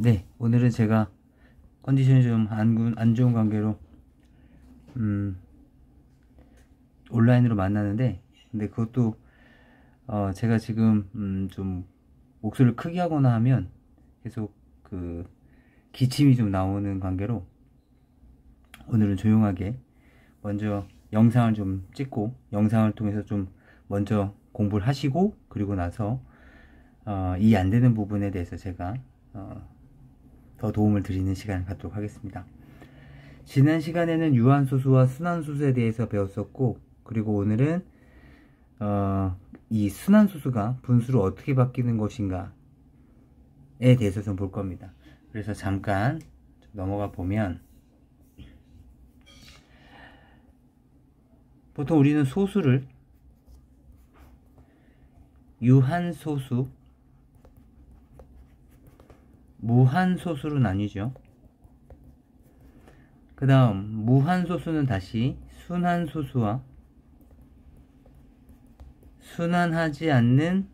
네, 오늘은 제가 컨디션이 좀 안 좋은 관계로 온라인으로 만나는데, 근데 그것도 제가 지금 좀 목소리를 크게 하거나 하면 계속 그 기침이 좀 나오는 관계로 오늘은 조용하게 먼저 영상을 좀 찍고, 영상을 통해서 좀 먼저 공부를 하시고, 그리고 나서 이해 안 되는 부분에 대해서 제가 더 도움을 드리는 시간을 갖도록 하겠습니다. 지난 시간에는 유한소수와 순환소수에 대해서 배웠었고, 그리고 오늘은 이 순환소수가 분수로 어떻게 바뀌는 것인가에 대해서 좀 볼 겁니다. 그래서 잠깐 넘어가 보면, 보통 우리는 소수를 유한소수, 무한소수로 나뉘죠. 그 다음 무한소수는 다시 순환소수와 순환하지 않는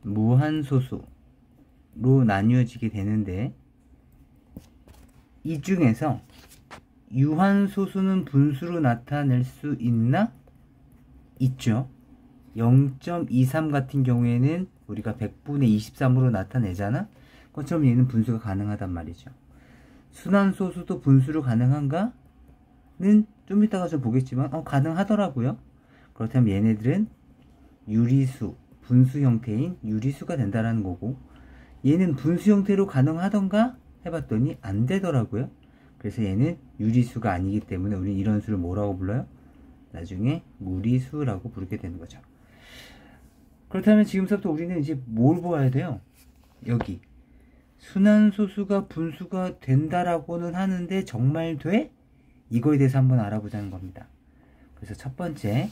무한소수로 나뉘어지게 되는데, 이 중에서 유한소수는 분수로 나타낼 수 있나? 있죠. 0.23 같은 경우에는 우리가 100분의 23으로 나타내잖아. 그것처럼 얘는 분수가 가능하단 말이죠. 순환소수도 분수로 가능한가? 는 좀 이따가 좀 보겠지만 가능하더라고요. 그렇다면 얘네들은 유리수, 분수 형태인 유리수가 된다라는 거고, 얘는 분수 형태로 가능하던가 해봤더니 안 되더라고요. 그래서 얘는 유리수가 아니기 때문에 우리는 이런 수를 뭐라고 불러요? 나중에 무리수라고 부르게 되는 거죠. 그렇다면 지금부터 우리는 이제 뭘 보아야 돼요? 여기 순환소수가 분수가 된다라고는 하는데 정말 돼? 이거에 대해서 한번 알아보자는 겁니다. 그래서 첫 번째,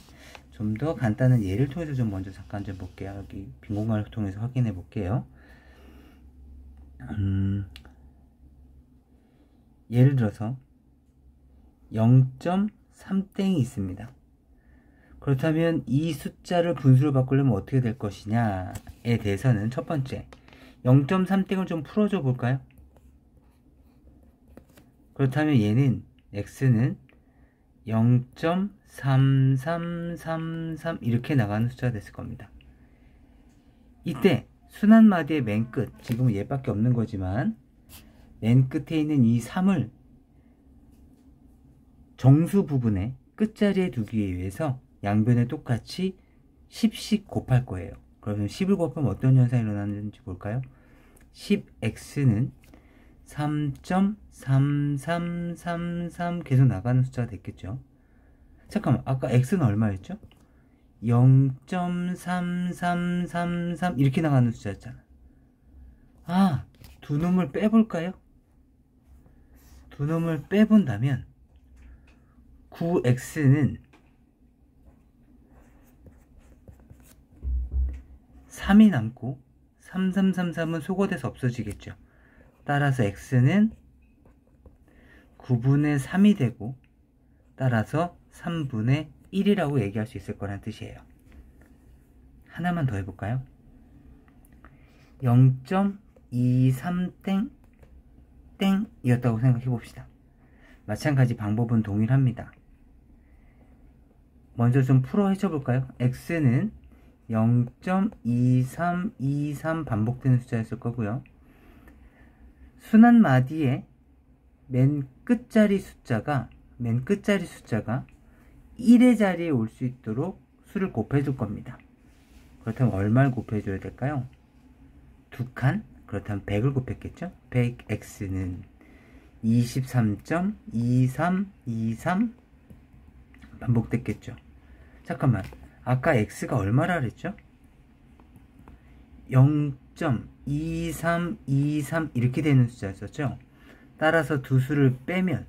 좀 더 간단한 예를 통해서 좀 먼저 잠깐 좀 볼게요. 여기 빈 공간을 통해서 확인해 볼게요. 예를 들어서 0.3땡이 있습니다. 그렇다면 이 숫자를 분수로 바꾸려면 어떻게 될 것이냐에 대해서는 첫 번째, 0.3땡을 좀 풀어줘 볼까요? 그렇다면 얘는 x는 0.3333 이렇게 나가는 숫자가 됐을 겁니다. 이때 순환마디의 맨 끝, 지금은 얘밖에 없는 거지만 맨 끝에 있는 이 3을 정수 부분의 끝자리에 두기 위해서 양변에 똑같이 10씩 곱할 거예요. 그러면 10을 곱하면 어떤 현상이 일어나는지 볼까요? 10x는 3.3333 계속 나가는 숫자가 됐겠죠. 잠깐만, 아까 x는 얼마였죠? 0.3333 이렇게 나가는 숫자였잖아. 두 놈을 빼볼까요? 두 놈을 빼본다면 9x는 3이 남고 3333은 소거돼서 없어지겠죠. 따라서 x는 9분의 3이 되고, 따라서 3분의 1이라고 얘기할 수 있을 거란 뜻이에요. 하나만 더 해볼까요? 0.23땡 땡이었다고 생각해 봅시다. 마찬가지 방법은 동일합니다. 먼저 좀 풀어 헤쳐볼까요? x는 0.2323 반복되는 숫자였을 거고요. 순환마디의 맨 끝자리 숫자가 1의 자리에 올 수 있도록 수를 곱해줄 겁니다. 그렇다면 얼마를 곱해줘야 될까요? 2칸? 그렇다면 100을 곱했겠죠? 100x는 23.2323 반복됐겠죠. 잠깐만, 아까 x가 얼마라 그랬죠? 0.2323 이렇게 되는 숫자였었죠. 따라서 두 수를 빼면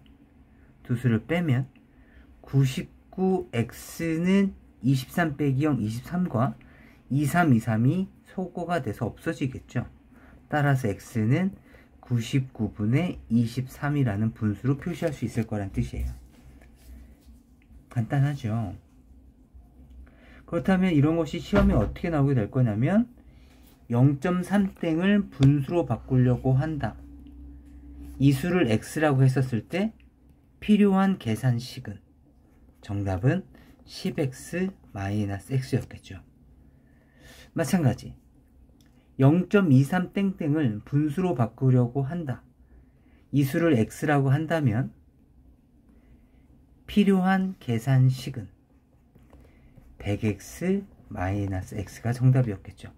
99x는 23 빼기 0 23과 2323이 소거가 돼서 없어지겠죠. 따라서 x는 99분의 23이라는 분수로 표시할 수 있을 거란 뜻이에요. 간단하죠. 그렇다면 이런 것이 시험에 어떻게 나오게 될 거냐면 0.3땡을 분수로 바꾸려고 한다. 이 수를 x라고 했었을 때 필요한 계산식은 정답은 10x-x였겠죠. 마찬가지 0.23땡땡을 분수로 바꾸려고 한다. 이 수를 x라고 한다면 필요한 계산식은 100x-x가 정답이었겠죠.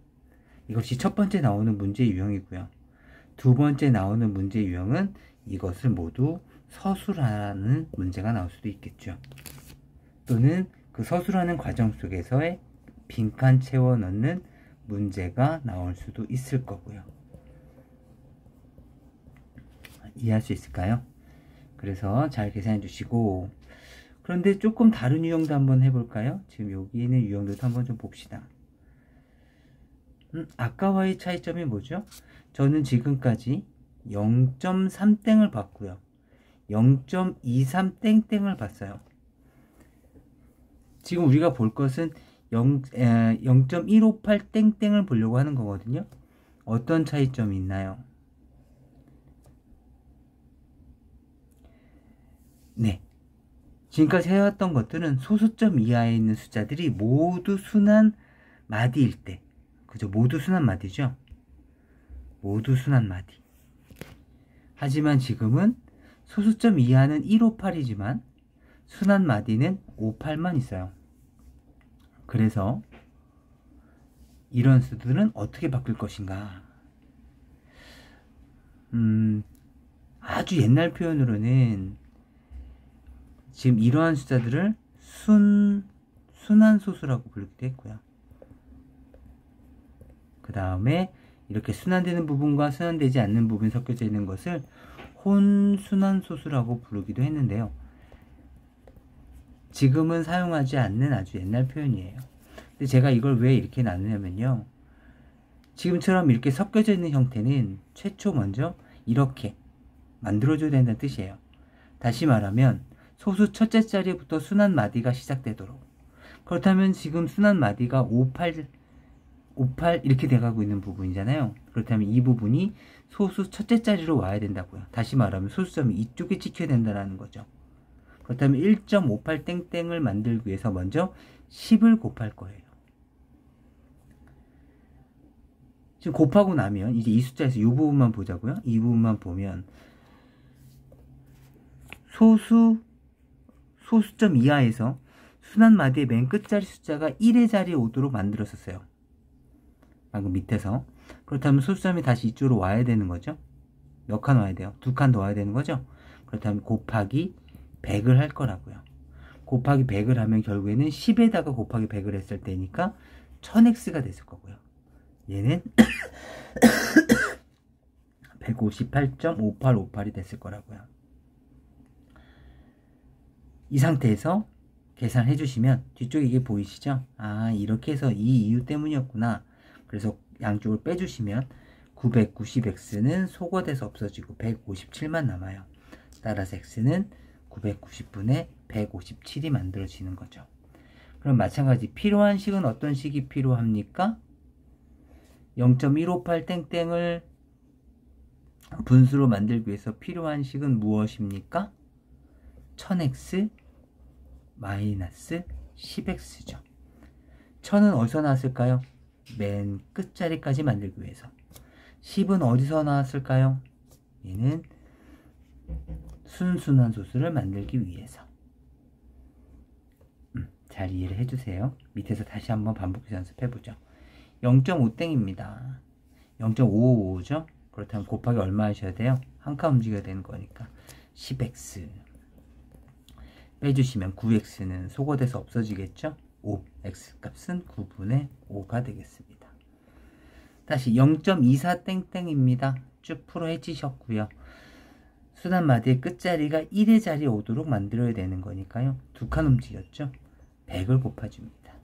이것이 첫 번째 나오는 문제 유형이고요. 두 번째 나오는 문제 유형은 이것을 모두 서술하는 문제가 나올 수도 있겠죠. 또는 그 서술하는 과정 속에서의 빈칸 채워 넣는 문제가 나올 수도 있을 거고요. 이해할 수 있을까요? 그래서 잘 계산해 주시고, 그런데 조금 다른 유형도 한번 해볼까요? 지금 여기 있는 유형들도 한번 좀 봅시다. 아까와의 차이점이 뭐죠? 저는 지금까지 0.3땡을 봤고요. 0.23땡땡을 봤어요. 지금 우리가 볼 것은 0.158땡땡을 보려고 하는 거거든요. 어떤 차이점이 있나요? 네. 지금까지 해왔던 것들은 소수점 이하에 있는 숫자들이 모두 순한 마디일 때, 그죠? 모두 순한 마디죠? 모두 순한 마디. 하지만 지금은 소수점 이하는 158이지만 순한 마디는 58만 있어요. 그래서 이런 수들은 어떻게 바뀔 것인가? 아주 옛날 표현으로는 지금 이러한 숫자들을 순한 소수라고 부르기도 했고요. 그 다음에 이렇게 순환되는 부분과 순환되지 않는 부분이 섞여져 있는 것을 혼순환 소수라고 부르기도 했는데요. 지금은 사용하지 않는 아주 옛날 표현이에요. 근데 제가 이걸 왜 이렇게 나누냐면요. 지금처럼 이렇게 섞여져 있는 형태는 최초 먼저 이렇게 만들어줘야 된다는 뜻이에요. 다시 말하면 소수 첫째 자리부터 순환 마디가 시작되도록. 그렇다면 지금 순환 마디가 58 이렇게 돼가고 있는 부분이잖아요. 그렇다면 이 부분이 소수 첫째 자리로 와야 된다고요. 다시 말하면 소수점이 이쪽에 찍혀야 된다는 거죠. 그렇다면 1.58땡땡을 만들기 위해서 먼저 10을 곱할 거예요. 지금 곱하고 나면 이제 이 숫자에서 이 부분만 보자고요. 이 부분만 보면 소수점 이하에서 순환 마디의 맨 끝자리 숫자가 1의 자리에 오도록 만들었었어요. 방금 밑에서. 그렇다면 소수점이 다시 이쪽으로 와야 되는 거죠. 몇 칸 와야 돼요? 2칸 더 와야 되는 거죠. 그렇다면 곱하기 100을 할 거라고요. 곱하기 100을 하면 결국에는 10에다가 곱하기 100을 했을 때니까 1000x가 됐을 거고요. 얘는 158.5858이 됐을 거라고요. 이 상태에서 계산해 주시면 뒤쪽에 이게 보이시죠? 아, 이렇게 해서 이 이유 때문이었구나. 그래서 양쪽을 빼주시면 990x는 소거돼서 없어지고 157만 남아요. 따라서 x는 990분의 157이 만들어지는 거죠. 그럼 마찬가지 필요한 식은 어떤 식이 필요합니까? 0.158땡땡을 분수로 만들기 위해서 필요한 식은 무엇입니까? 1000x 마이너스 10x죠. 1000은 어디서 나왔을까요? 맨 끝자리까지 만들기 위해서. 10은 어디서 나왔을까요? 얘는 순순한 소수를 만들기 위해서. 잘 이해를 해주세요. 밑에서 다시 한번 반복해서 연습해보죠. 0.5땡입니다. 0.555죠? 그렇다면 곱하기 얼마 하셔야 돼요? 한 칸 움직여야 되는 거니까 10x 빼주시면 9x는 소거돼서 없어지겠죠? 5, x값은 9분의 5가 되겠습니다. 다시 0.24땡땡입니다. 쭉 풀어 해지셨고요. 순환 마디의 끝자리가 1의 자리에 오도록 만들어야 되는 거니까요. 2칸 움직였죠? 100을 곱해줍니다.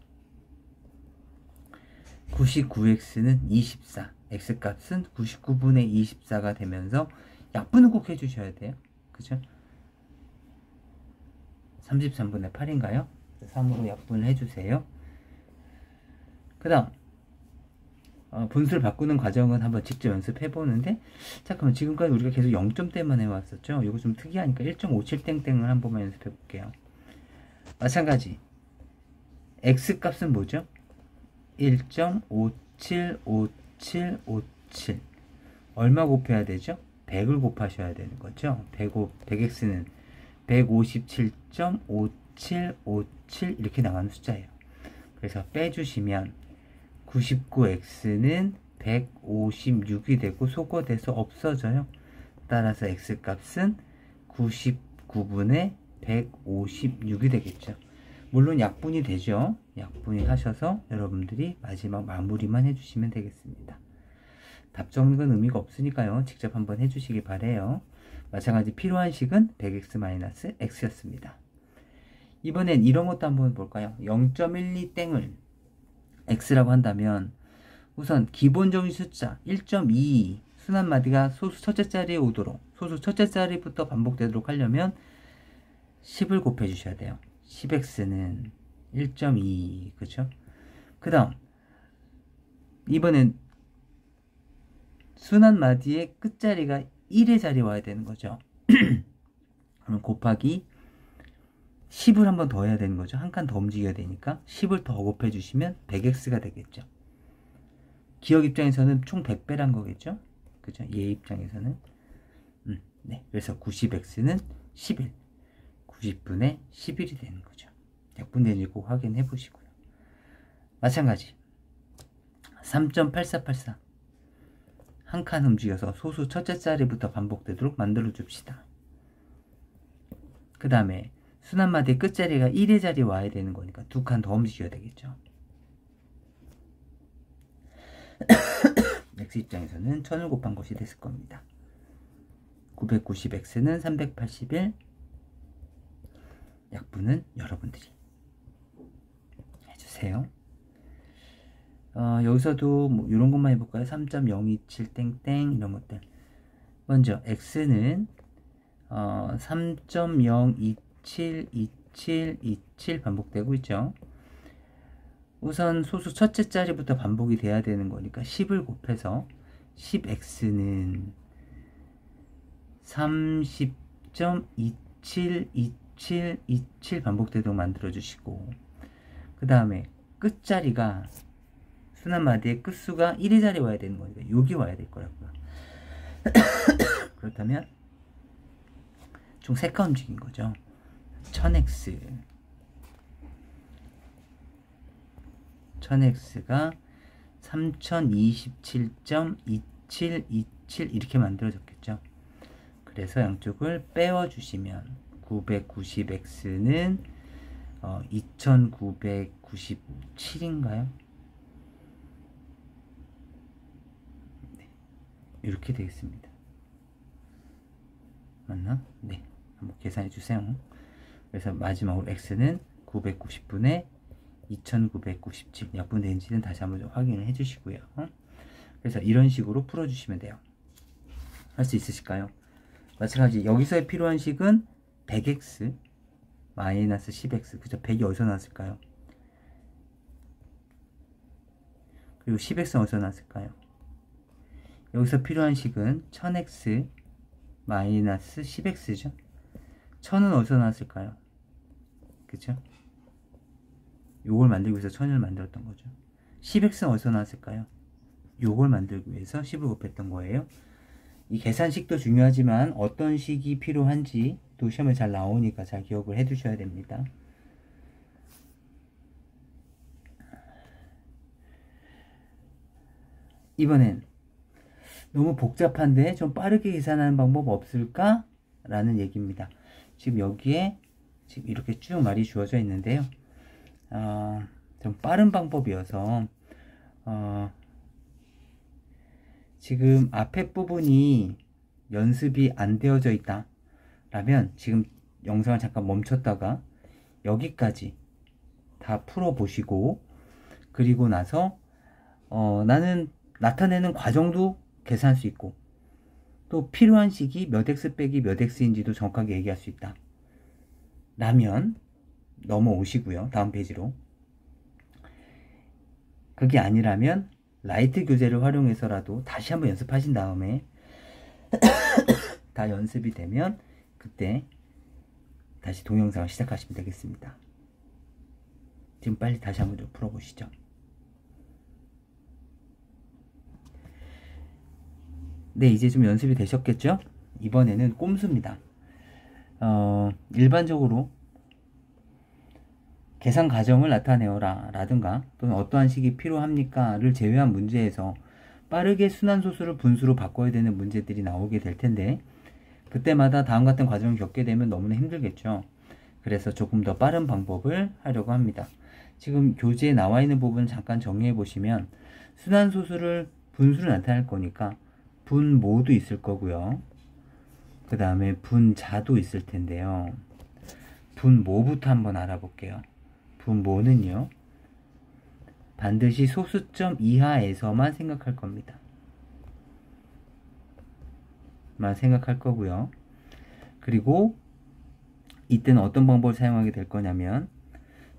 99x는 24, x값은 99분의 24가 되면서 약분은 꼭 해주셔야 돼요. 그죠? 33분의 8인가요? 3으로 약분을 해주세요. 그 다음 분수를 바꾸는 과정은 한번 직접 연습해 보는데, 잠깐만, 지금까지 우리가 계속 0점대만 해왔었죠. 이거 좀 특이하니까 1.57땡땡을 한 번만 연습해 볼게요. 마찬가지 x 값은 뭐죠? 1.575757 얼마 곱해야 되죠? 100을 곱하셔야 되는 거죠. 100x는 157.5757 이렇게 나가는 숫자예요. 그래서 빼주시면 99x는 156이 되고 소거돼서 없어져요. 따라서 x값은 99분의 156이 되겠죠. 물론 약분이 되죠. 약분이 하셔서 여러분들이 마지막 마무리만 해주시면 되겠습니다. 답 적는 건 의미가 없으니까요. 직접 한번 해주시기 바래요. 마찬가지 필요한 식은 100x-x였습니다. 이번엔 이런 것도 한번 볼까요? 0.12땡을 x라고 한다면 우선 기본적인 숫자 1.2 순환마디가 소수 첫째 자리에 오도록, 소수 첫째 자리부터 반복되도록 하려면 10을 곱해 주셔야 돼요. 10x는 1.2, 그죠? 그 다음 이번엔 순환마디의 끝자리가 1의 자리에 와야 되는 거죠. 그럼 곱하기 10을 한 번 더 해야 되는 거죠. 한 칸 더 움직여야 되니까 10을 더 곱해 주시면 100x가 되겠죠. 기억 입장에서는 총 100배란 거겠죠. 그죠? 얘 입장에서는 네. 그래서 90x는 11, 90분의 11이 되는 거죠. 약분되는지 꼭 확인해 보시고요. 마찬가지 3.8484 한 칸 움직여서 소수 첫째 자리부터 반복되도록 만들어 줍시다. 그 다음에 순환마디의 끝자리가 1의 자리에 와야 되는 거니까 두 칸 더 움직여야 되겠죠. x 입장에서는 1000을 곱한 것이 됐을 겁니다. 990x는 381, 약분은 여러분들이 해주세요. 여기서도 뭐 이런 것만 해볼까요? 3.027땡땡 이런 것들. 먼저 x는 3.0272727 반복되고 있죠. 우선 소수 첫째 자리부터 반복이 돼야 되는 거니까 10을 곱해서 10x는 30.272727 반복되도록 만들어 주시고, 그 다음에 끝자리가 순환마디의 끝수가 1의 자리에 와야 되는 거니까 여기 와야 될 거라고요. 그렇다면 총 3칸 움직인 거죠. 1000x가 3027.2727 이렇게 만들어졌겠죠. 그래서 양쪽을 빼워주시면 990x는 2997인가요? 네, 이렇게 되겠습니다. 맞나? 네, 한번 계산해 주세요. 그래서 마지막으로 x는 990분의 2997 약분된지는 다시 한번 확인을 해 주시고요. 그래서 이런 식으로 풀어주시면 돼요. 할 수 있으실까요? 마찬가지 여기서 필요한 식은 100x 마이너스 10x, 그죠? 100이 어디서 나왔을까요? 그리고 10x는 어디서 나왔을까요? 여기서 필요한 식은 1000x 마이너스 10x죠. 1000은 어디서 나왔을까요? 그죠? 요걸 만들기 위해서 1000을 만들었던 거죠. 10x는 어디서 나왔을까요? 요걸 만들기 위해서 10을 곱했던 거예요. 이 계산식도 중요하지만 어떤 식이 필요한지 또 시험에 잘 나오니까 잘 기억을 해 두셔야 됩니다. 이번엔 너무 복잡한데 좀 빠르게 계산하는 방법 없을까? 라는 얘기입니다. 지금 여기에 지금 이렇게 쭉 말이 주어져 있는데요. 좀 빠른 방법이어서 지금 앞에 부분이 연습이 안 되어져 있다 라면 지금 영상을 잠깐 멈췄다가 여기까지 다 풀어 보시고, 그리고 나서 나는 나타내는 과정도 계산할 수 있고 또 필요한 식이 몇 x 빼기 몇 x인지도 정확하게 얘기할 수 있다 라면 넘어오시고요. 다음 페이지로. 그게 아니라면 라이트 교재를 활용해서라도 다시 한번 연습하신 다음에 다 연습이 되면 그때 다시 동영상을 시작하시면 되겠습니다. 지금 빨리 다시 한번 좀 풀어보시죠. 네, 이제 좀 연습이 되셨겠죠? 이번에는 꼼수입니다. 일반적으로 계산 과정을 나타내어라 라든가 또는 어떠한 식이 필요합니까 를 제외한 문제에서 빠르게 순환소수를 분수로 바꿔야 되는 문제들이 나오게 될 텐데 그때마다 다음 같은 과정을 겪게 되면 너무나 힘들겠죠. 그래서 조금 더 빠른 방법을 하려고 합니다. 지금 교재에 나와 있는 부분 잠깐 정리해 보시면 순환소수를 분수로 나타낼 거니까 분모도 있을 거고요. 그 다음에 분자도 있을 텐데요. 분모부터 한번 알아볼게요. 분모는요, 반드시 소수점 이하에서만 생각할 겁니다. 만 생각할 거고요. 그리고 이때는 어떤 방법을 사용하게 될 거냐면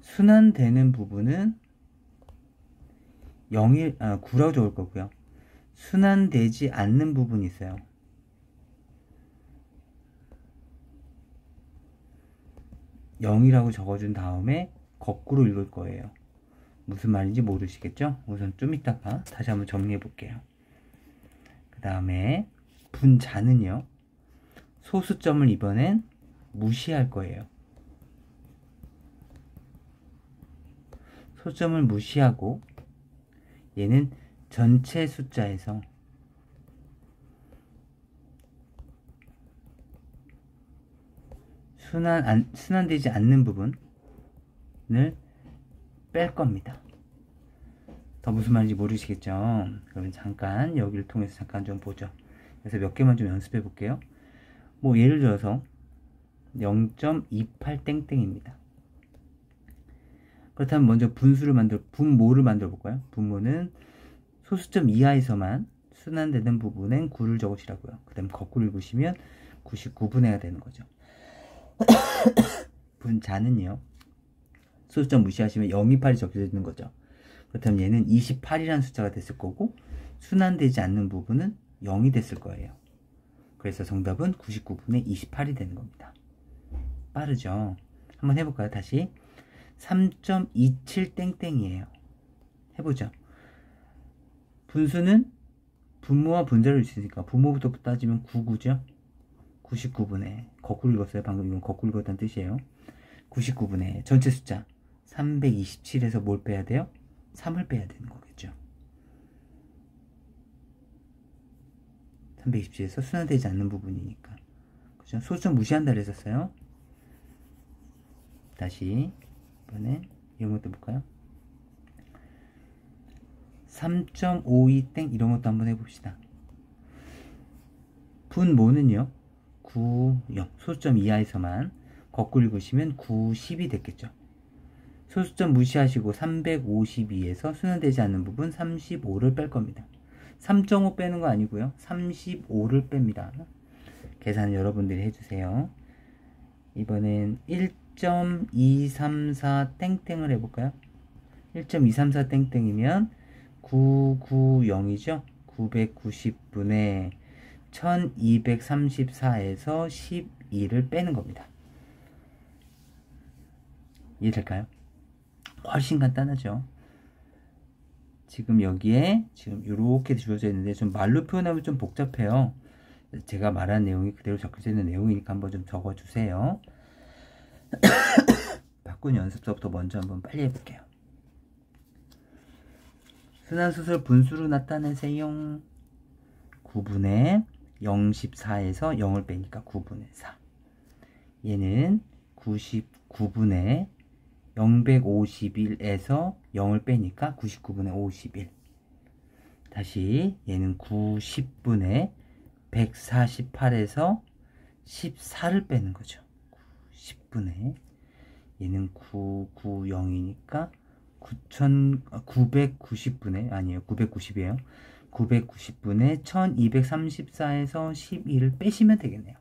순환되는 부분은 9라고 적을 거고요. 순환되지 않는 부분이 있어요. (0이라고) 적어준 다음에 거꾸로 읽을 거예요. 무슨 말인지 모르시겠죠? 우선 좀 이따가 다시 한번 정리해 볼게요. 그 다음에 분자는요, 소수점을 이번엔 무시할 거예요. 소수점을 무시하고 얘는 전체 숫자에서 순환되지 않는 부분을 뺄 겁니다. 더 무슨 말인지 모르시겠죠? 그러면 잠깐 여기를 통해서 잠깐 좀 보죠. 그래서 몇 개만 좀 연습해 볼게요. 뭐 예를 들어서 0.28 땡땡입니다. 그렇다면 먼저 분모를 만들어 볼까요? 분모는 소수점 이하에서만 순환되는 부분엔 9를 적으시라고요. 그 다음 거꾸로 읽으시면 99분의가 되는 거죠. 분자는요, 소수점 무시하시면 028이 적혀져 있는 거죠. 그렇다면 얘는 28이라는 숫자가 됐을 거고 순환되지 않는 부분은 0이 됐을 거예요. 그래서 정답은 99분의 28이 되는 겁니다. 빠르죠? 한번 해볼까요? 다시 3.27 땡땡이에요. 해보죠. 분수는 분모와 분자를 있으니까 분모부터 따지면 99죠? 99분의 거꾸로 읽었어요. 방금 이건 거꾸로 읽었다는 뜻이에요. 99분의 전체 숫자 327에서 뭘 빼야 돼요? 3을 빼야 되는 거겠죠. 327에서 순환되지 않는 부분이니까. 그죠? 소수점 무시한다 그랬었어요. 다시 이번에 이런 것도 볼까요? 3.52 이런 것도 한번 해봅시다. 분모는요, 9, 0 소수점 이하에서만 거꾸로 읽으시면 90이 됐겠죠. 소수점 무시하시고 352에서 순환되지 않는 부분 35를 뺄 겁니다. 3.5 빼는 거 아니고요. 35를 뺍니다. 계산 여러분들이 해주세요. 이번엔 1.234 땡땡을 해볼까요? 1.234 땡땡이면 990이죠? 990분의 1234에서 12를 빼는 겁니다. 이해될까요? 훨씬 간단하죠. 지금 여기에 지금 이렇게 주어져 있는데 좀 말로 표현하면 좀 복잡해요. 제가 말한 내용이 그대로 적혀져 있는 내용이니까 한번 좀 적어주세요. 바꾼 연습서부터 먼저 한번 빨리 해볼게요. 순환수술 분수로 나타내세요. 9분의 014에서 0을 빼니까 9분의 4. 얘는 99분의 051에서 0을 빼니까 99분의 51. 다시 얘는 90분의 148에서 14를 빼는 거죠. 10분의 얘는 990이니까 990분의 아니에요. 990이에요. 990분의 1234에서 12를 빼시면 되겠네요.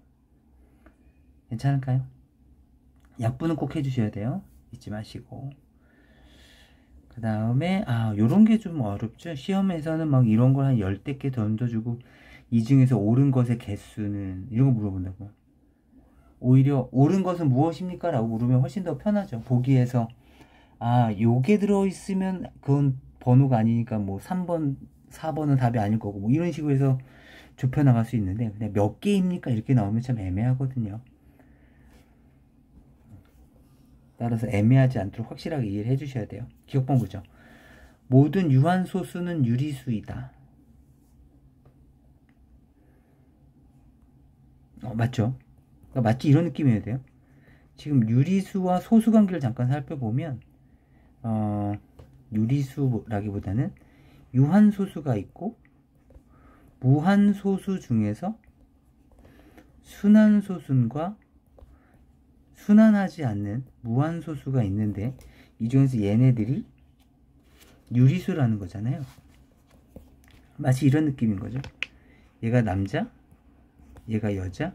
괜찮을까요? 약분은 꼭 해주셔야 돼요. 잊지 마시고. 그 다음에 요런 게 좀 어렵죠. 시험에서는 막 이런 걸 한 10대 개 던져주고 이 중에서 옳은 것의 개수는 이런 거 물어본다고. 오히려 옳은 것은 무엇입니까? 라고 물으면 훨씬 더 편하죠. 보기에서 요게 들어있으면 그건 번호가 아니니까 뭐 3번 4번은 답이 아닐 거고 뭐 이런 식으로 해서 좁혀 나갈 수 있는데, 그냥 몇 개입니까? 이렇게 나오면 참 애매하거든요. 따라서 애매하지 않도록 확실하게 이해를 해주셔야 돼요. 기억번 보죠. 모든 유한소수는 유리수이다. 맞죠? 그러니까 맞지? 이런 느낌이어야 돼요. 지금 유리수와 소수 관계를 잠깐 살펴보면 유리수라기보다는 유한소수가 있고 무한소수 중에서 순환소수과 순환하지 않는 무한소수가 있는데, 이 중에서 얘네들이 유리수라는 거잖아요. 마치 이런 느낌인 거죠. 얘가 남자, 얘가 여자,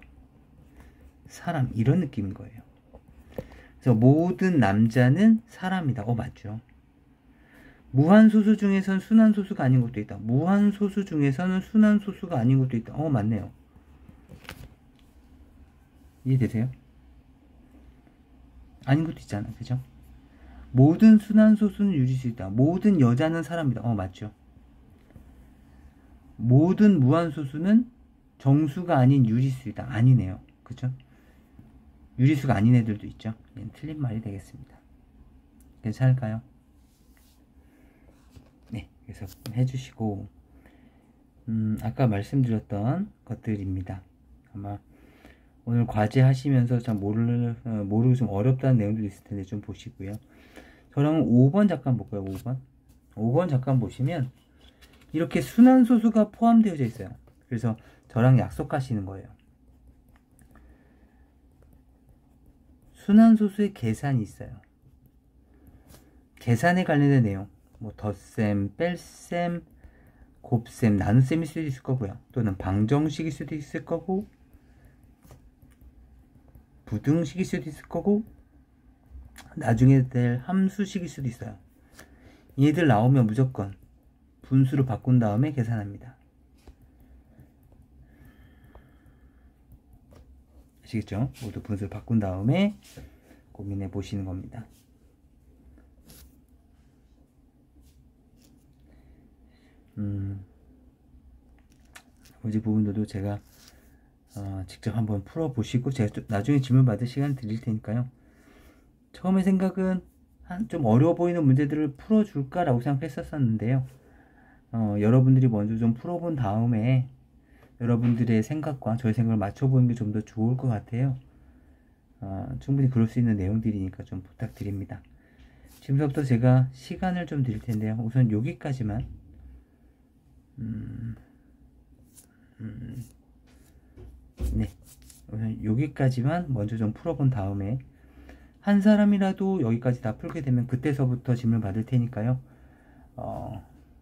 사람, 이런 느낌인 거예요. 그래서 모든 남자는 사람이다. 맞죠. 무한소수 중에서는 순환소수가 아닌 것도 있다. 무한소수 중에서는 순환소수가 아닌 것도 있다. 맞네요. 이해되세요? 아닌 것도 있잖아. 그죠? 모든 순환소수는 유리수이다. 모든 여자는 사람이다. 맞죠. 모든 무한소수는 정수가 아닌 유리수이다. 아니네요. 그죠? 유리수가 아닌 애들도 있죠. 얘는 틀린 말이 되겠습니다. 괜찮을까요? 네, 그래서 해주시고, 아까 말씀드렸던 것들입니다. 아마 오늘 과제 하시면서 참 모르고 좀 어렵다는 내용도 있을 텐데 좀 보시고요. 저랑 5번 잠깐 볼까요? 5번 잠깐 보시면 이렇게 순환소수가 포함되어져 있어요. 그래서 저랑 약속하시는 거예요. 순환소수의 계산이 있어요. 계산에 관련된 내용, 뭐 덧셈, 뺄셈, 곱셈, 나눗셈일 수도 있을 거고요. 또는 방정식일 수도 있을 거고, 부등식일 수도 있을 거고, 나중에 될 함수식일 수도 있어요. 얘들 나오면 무조건 분수로 바꾼 다음에 계산합니다. 아시겠죠? 모두 분수를 바꾼 다음에 고민해 보시는 겁니다. 나머지 부분들도 제가 직접 한번 풀어보시고 제가 나중에 질문 받을 시간 드릴 테니까요. 처음에 생각은 좀 어려워 보이는 문제들을 풀어줄까 라고 생각했었는데요. 여러분들이 먼저 좀 풀어본 다음에 여러분들의 생각과 저의 생각을 맞춰보는 게 좀 더 좋을 것 같아요. 충분히 그럴 수 있는 내용들이니까 좀 부탁드립니다. 지금부터 제가 시간을 좀 드릴 텐데요. 우선 여기까지만 네, 우선 여기까지만 먼저 좀 풀어본 다음에 한 사람이라도 여기까지 다 풀게 되면 그때서부터 질문 받을 테니까요.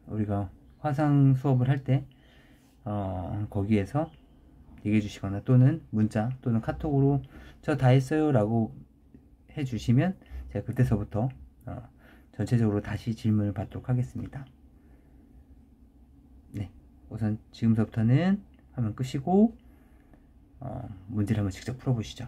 우리가 화상 수업을 할 때 거기에서 얘기해 주시거나 또는 문자 또는 카톡으로 저 다 했어요 라고 해 주시면 제가 그때서부터 전체적으로 다시 질문을 받도록 하겠습니다. 네, 우선 지금부터는 화면 끄시고 문제를 한번 직접 풀어보시죠.